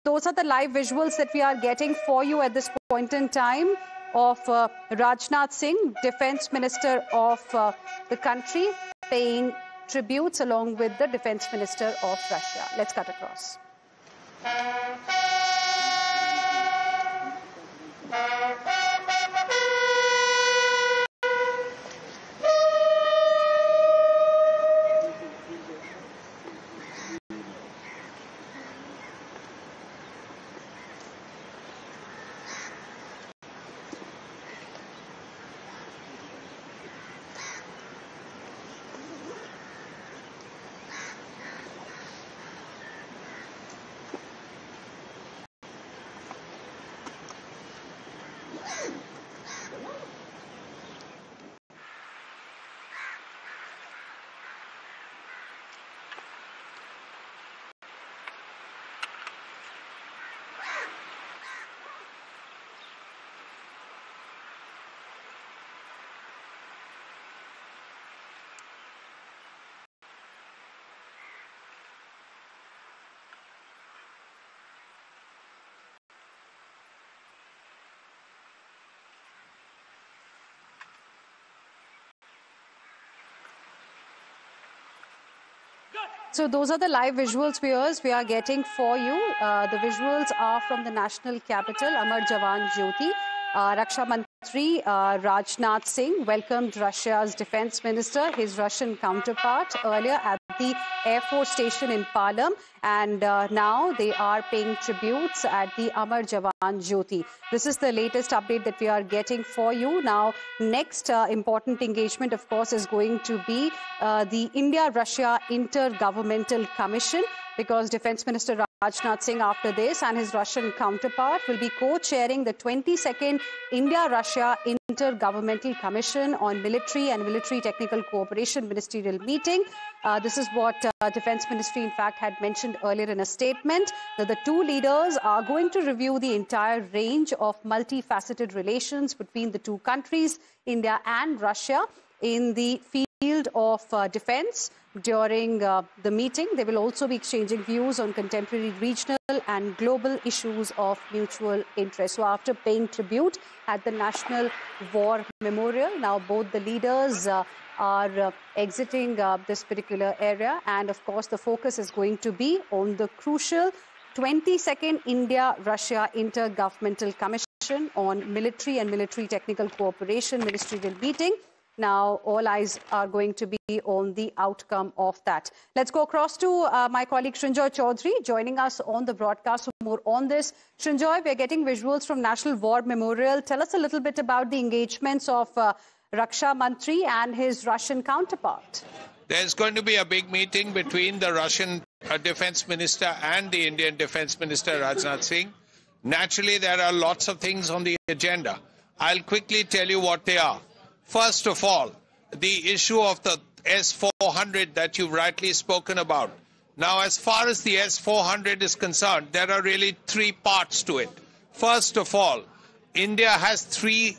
Those are the live visuals that we are getting for you at this point in time of Rajnath Singh, Defense Minister of the country, paying tributes along with the Defense Minister of Russia. Let's cut across. So those are the live visuals, viewers, we are getting for you. The visuals are from the national capital, Amar Jawan Jyoti. Raksha Mantri Rajnath Singh welcomed Russia's defense minister, his Russian counterpart, earlier at the Air Force Station in Palam, and now they are paying tributes at the Amar Jawan Jyoti. This is the latest update that we are getting for you. Now, next important engagement, of course, is going to be the India-Russia Intergovernmental Commission, because Defense Minister Rajnath Singh, after this, and his Russian counterpart will be co-chairing the 22nd India-Russia Intergovernmental Commission on Military and Military Technical Cooperation ministerial meeting. This is what Defense Ministry, in fact, had mentioned earlier in a statement, that the two leaders are going to review the entire range of multifaceted relations between the two countries, India and Russia, in the field of defense. During the meeting, they will also be exchanging views on contemporary regional and global issues of mutual interest. So after paying tribute at the National War Memorial, now both the leaders are exiting this particular area. And of course, the focus is going to be on the crucial 22nd India-Russia Intergovernmental Commission on Military and Military Technical Cooperation ministerial meeting. Now, all eyes are going to be on the outcome of that. Let's go across to my colleague Srinjoy Chaudhary, joining us on the broadcast for more on this. Srinjoy, we're getting visuals from National War Memorial. Tell us a little bit about the engagements of Raksha Mantri and his Russian counterpart. There's going to be a big meeting between the Russian Defense Minister and the Indian Defense Minister, Rajnath Singh. Naturally, there are lots of things on the agenda. I'll quickly tell you what they are. First of all, the issue of the S-400 that you've rightly spoken about. Now, as far as the S-400 is concerned, there are really three parts to it. First of all, India has three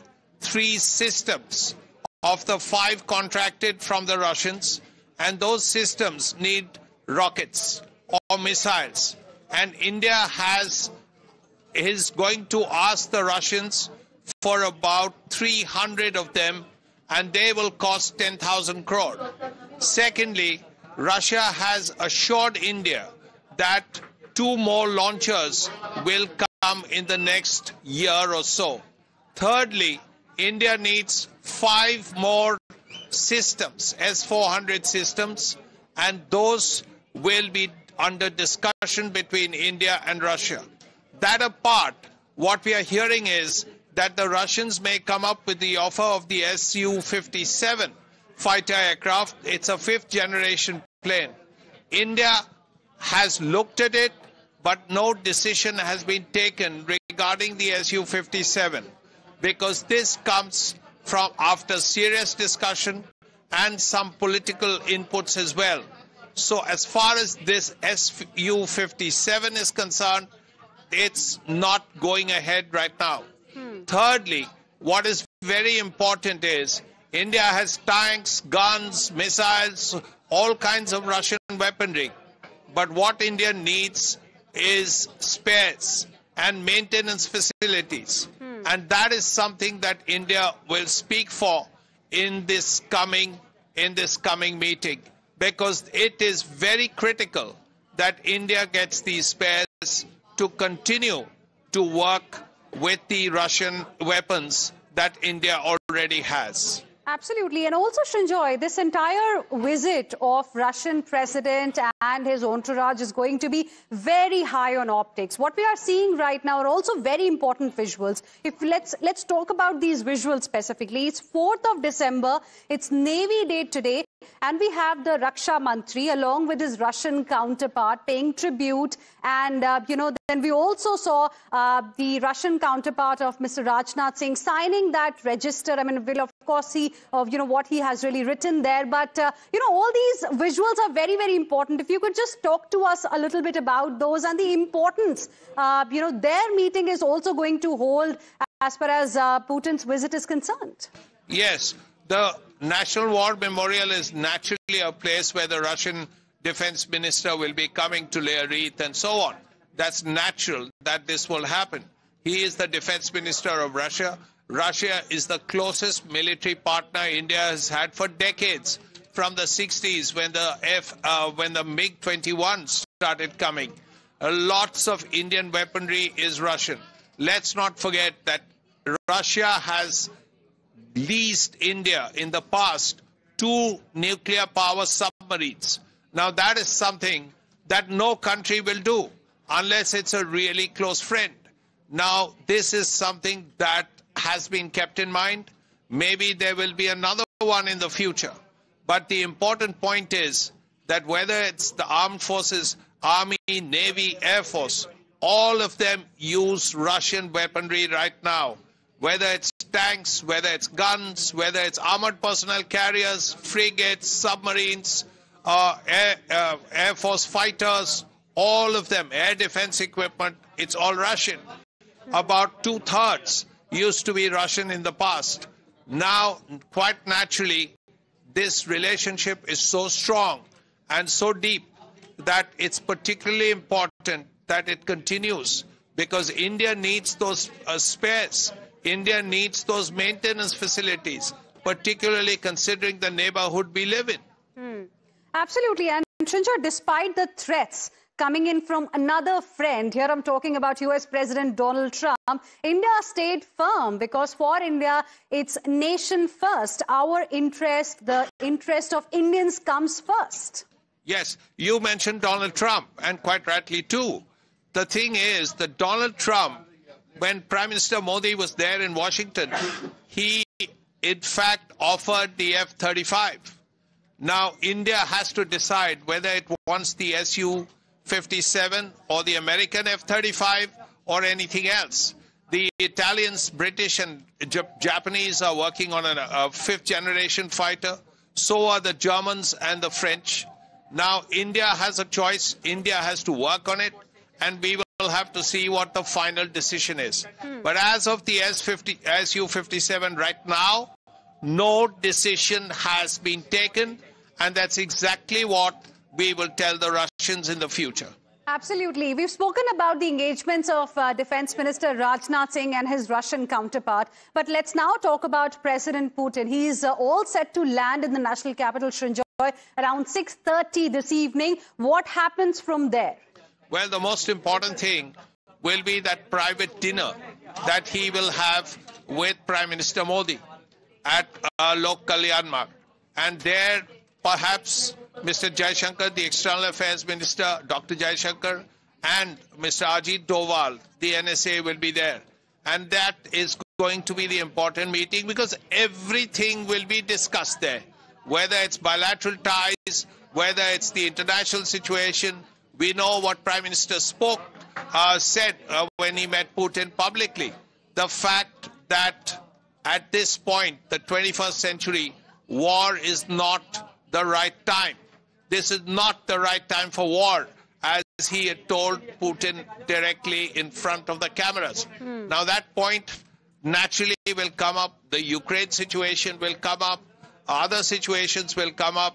systems of the 5 contracted from the Russians, and those systems need rockets or missiles. And India is going to ask the Russians for about 300 of them, and they will cost 10,000 crore. Secondly, Russia has assured India that 2 more launchers will come in the next year or so. Thirdly, India needs 5 more systems, S-400 systems, and those will be under discussion between India and Russia. That apart, what we are hearing is that the Russians may come up with the offer of the Su-57 fighter aircraft. It's a 5th generation plane. India has looked at it, but no decision has been taken regarding the Su-57, because this comes from after serious discussion and some political inputs as well. So as far as this Su-57 is concerned, it's not going ahead right now. Thirdly, what is very important is India has tanks, guns, missiles, all kinds of Russian weaponry. But what India needs is spares and maintenance facilities. And that is something that India will speak for in this coming meeting, because it is very critical that India gets these spares to continue to work with the Russian weapons that India already has. Absolutely. And also, Srinjoy, this entire visit of Russian president and his entourage is going to be very high on optics. What we are seeing right now are also very important visuals. Let's talk about these visuals specifically. It's 4th of December. It's Navy Day today. And we have the Raksha Mantri along with his Russian counterpart paying tribute. And, then we also saw the Russian counterpart of Mr. Rajnath Singh signing that register. I mean, we'll of course see, what he has really written there. But, all these visuals are very, very important. If you could just talk to us a little bit about those and the importance, their meeting is also going to hold as far as Putin's visit is concerned. Yes. The National War Memorial is naturally a place where the Russian defense minister will be coming to lay a wreath and so on. That's natural that this will happen. He is the defense minister of Russia. Russia is the closest military partner India has had for decades, from the 60s when the MiG-21 started coming. Lots of Indian weaponry is Russian. Let's not forget that Russia has leased India in the past 2 nuclear power submarines. Now that is something that no country will do unless it's a really close friend. Now this is something that has been kept in mind. Maybe there will be another one in the future. But the important point is that whether it's the armed forces, Army, Navy, Air Force, all of them use Russian weaponry right now. Whether it's tanks, whether it's guns, whether it's armored personnel carriers, frigates, submarines, Air Force fighters, all of them, air defense equipment, it's all Russian. About 2/3 used to be Russian in the past. Now, quite naturally, this relationship is so strong and so deep that it's particularly important that it continues, because India needs those spares. India needs those maintenance facilities, particularly considering the neighborhood we live in. Absolutely. And Srinjoy, despite the threats coming in from another friend, here I'm talking about US President Donald Trump, India stayed firm, because for India, it's nation first. Our interest, the interest of Indians comes first. Yes, you mentioned Donald Trump, and quite rightly too. The thing is that Donald Trump, when Prime Minister Modi was there in Washington, he in fact offered the F-35. Now India has to decide whether it wants the Su-57 or the American F-35 or anything else. The Italians, British and Japanese are working on a 5th generation fighter. So are the Germans and the French. Now India has a choice. India has to work on it, and we will have to see what the final decision is. But as of the Su-57 right now, no decision has been taken, and that's exactly what we will tell the Russians in the future. Absolutely. We've spoken about the engagements of Defense Minister Rajnath Singh and his Russian counterpart. But let's now talk about President Putin. He's all set to land in the national capital, Srinjoy, around 6:30 this evening. What happens from there? Well, the most important thing will be that private dinner that he will have with Prime Minister Modi at Lok Kalyan Marg. And there, perhaps, Mr. Jaishankar, the External Affairs Minister, Dr. Jaishankar, and Mr. Ajit Doval, the NSA, will be there. And that is going to be the important meeting, because everything will be discussed there. Whether it's bilateral ties, whether it's the international situation. We know what Prime Minister said when he met Putin publicly. The fact that at this point, the 21st century, war is not the right time. This is not the right time for war, as he had told Putin directly in front of the cameras. Now that point naturally will come up. The Ukraine situation will come up. Other situations will come up.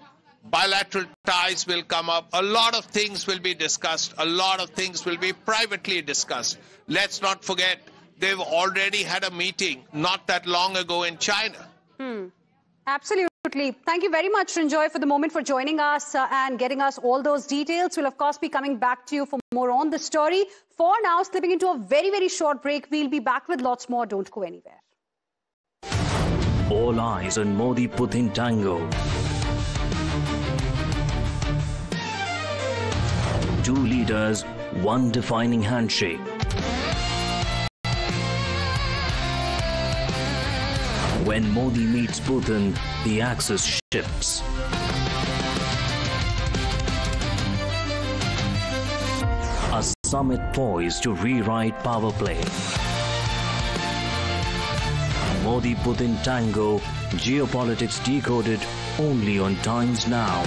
bilateral ties will come up. A lot of things will be discussed. A lot of things will be privately discussed. Let's not forget, they've already had a meeting not that long ago in China. Absolutely. Thank you very much, Srinjoy, for the moment, for joining us and getting us all those details. We'll, of course, be coming back to you for more on the story. For now, slipping into a very, very short break. We'll be back with lots more. Don't go anywhere. All eyes on Modi-Putin tango. Two leaders, one defining handshake. When Modi meets Putin, the axis shifts. A summit poised to rewrite power play. Modi-Putin tango, geopolitics decoded only on Times Now.